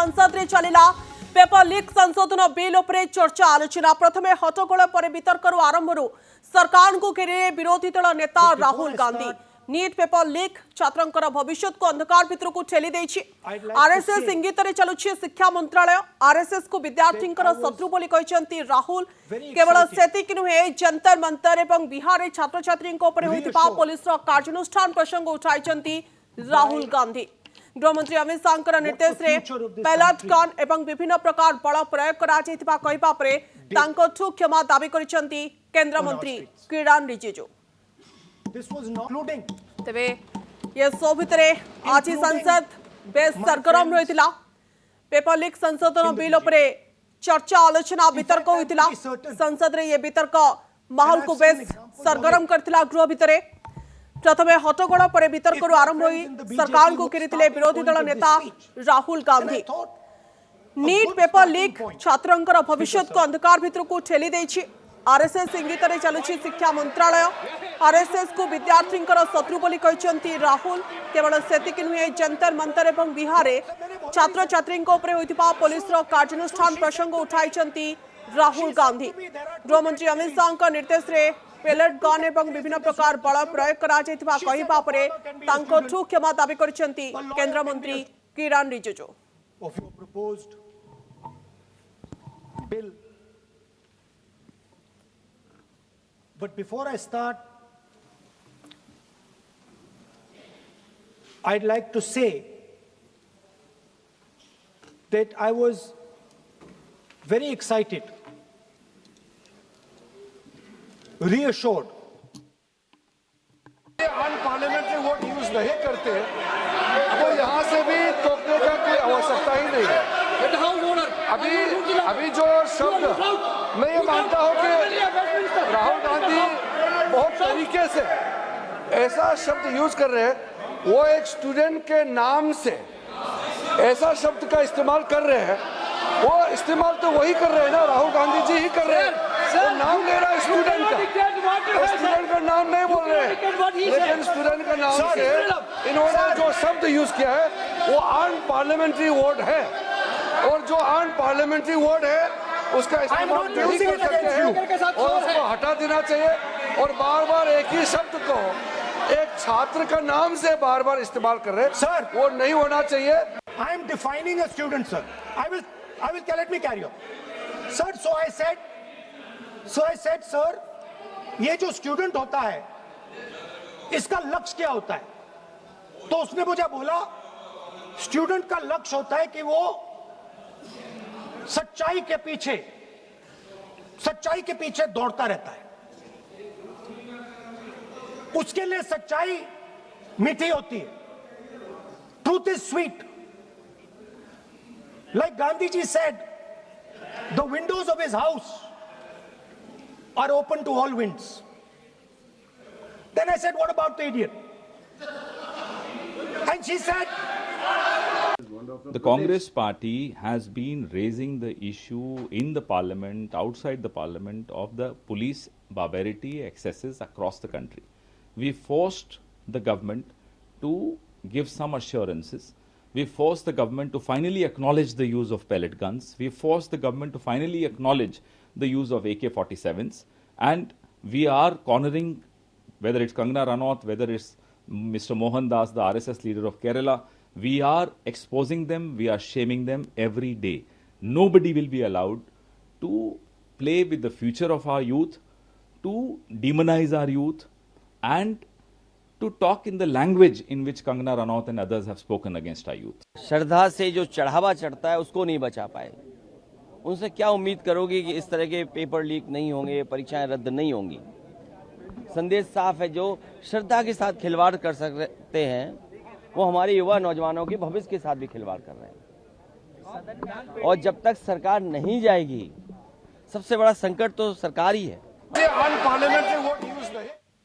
संसद रे चलिला paper leak संशोधन बिल उपरे चर्चा आलोचना। प्रथमे हट्टगोल पर वितर्क आरंभ सरकार को घेरे विरोधी दल नेता Rahul Gandhi. NEET paper leak छात्रंकर भविष्य को अंधकार भितर को ठेली देछि। आरएसएस इंगित रे चलुछि शिक्षा मंत्रालय। आरएसएस को विद्यार्थींकर शत्रु बोली कहिसंती राहुल। केवल सेतिक नुहे जंतर मंतर एवं बिहार छात्र छात्री पुलिस कार्यानुष्ठान प्रसंग उठाई राहुल गांधी। गृहमंत्री अमित शाह निर्देश रे पैलट गन एवं विभिन्न प्रकार बल प्रयोग करा क्षमा दाबी करिसंती केंद्र मंत्री किरण रिजिजू। तेबे ये सो भितरे आज संसद बेस सरगरम रहितिला। पेपर लीक संशोधन बिल उपरे चर्चा आलोचना वितर्क होइतिला। संसद रे ये वितर्क माहौल को बेस सरगरम करथिला। गृह भितरे प्रथमे हट्टगोल पर वितर्क आरंभ होई सरकार को घेरिथिले विरोधी दल नेता Rahul Gandhi. NEET paper leak छात्रंकर भविष्य को अंधकार भितर को ठेली देछि। आरएसएस इंगित रे चलुछि शिक्षा मंत्रालय। आरएसएस को विद्यार्थींकर शत्रु बोली कहिसंती राहुल। केवल सेतिक नुहे जंतर मंतर एवं बिहार छात्र छात्री पुलिस कार्यानुष्ठान प्रसंग उठाई राहुल गांधी। गृहमंत्री अमित शाह निर्देश रे पेलेट गन एवं विभिन्न प्रकार बल प्रयोग करा क्षमा दाबी करिसंती केंद्र मंत्री किरण Rijiju. But before I start, I'd like to say that I was very excited, reassured. Unparliamentary vote use नहीं करते तो यहाँ से भी टोकने का कोई आवश्यकता ही नहीं है। अभी जो शब्द मैं ये मानता हूँ कि राहुल गांधी बहुत तरीके से ऐसा शब्द यूज कर रहे हैं, वो एक स्टूडेंट के नाम से ऐसा शब्द का इस्तेमाल कर रहे हैं। वो इस्तेमाल तो वही कर रहे हैं ना, राहुल गांधी जी ही कर रहे हैं। वो नाम ले रहा है स्टूडेंट का, स्टूडेंट का नाम नहीं बोल रहे हैं, लेकिन स्टूडेंट का नाम से इन्होंने जो शब्द यूज किया है वो अनपार्लियामेंट्री वर्ड है, और जो अनपार्लियामेंट्री वर्ड है उसका इस्तेमाल नहीं कर सकते हैं और उसको हटा देना चाहिए। और बार बार एक ही शब्द को एक छात्र का नाम से बार बार इस्तेमाल कर रहे हैं, सर वो नहीं होना चाहिए। I am defining a student, sir. I will. Let me carry on, sir. So I said, sir, ये जो स्टूडेंट होता है इसका लक्ष्य क्या होता है? तो उसने मुझे बोला स्टूडेंट का लक्ष्य होता है कि वो सच्चाई के पीछे दौड़ता रहता है। उसके लिए सच्चाई मीठी होती है, truth is sweet. Like Gandhi ji said, the windows of his house are open to all winds. Then I said, what about the idiot? And she said, the Congress party has been raising the issue in the parliament, outside the parliament, of the police barbarity excesses across the country. We forced the government to give some assurances. We forced the government to finally acknowledge the use of pellet guns. We forced the government to finally acknowledge the use of AK-47s. And we are cornering, whether it's Kangana Ranaut, whether it's Mr. Mohan Das, the RSS leader of Kerala, we are exposing them, we are shaming them every day. Nobody will be allowed to play with the future of our youth, to demonize our youth, and to talk in the language in which Kangana Ranaut and others have spoken against our youth. श्रद्धा से जो चढ़ावा चढ़ता है उसको नहीं बचा पाए। उनसे क्या उम्मीद करोगे कि इस तरह के पेपर लीक नहीं होंगे, परीक्षाएं रद्द नहीं होंगी? संदेश साफ है, जो श्रद्धा के साथ खिलवाड़ कर सकते हैं वो हमारे युवा नौजवानों के भविष्य के साथ भी खिलवाड़ कर रहे हैं। और जब तक सरकार नहीं जाएगी, सबसे बड़ा संकट तो सरकार ही है। Unparliamentary vote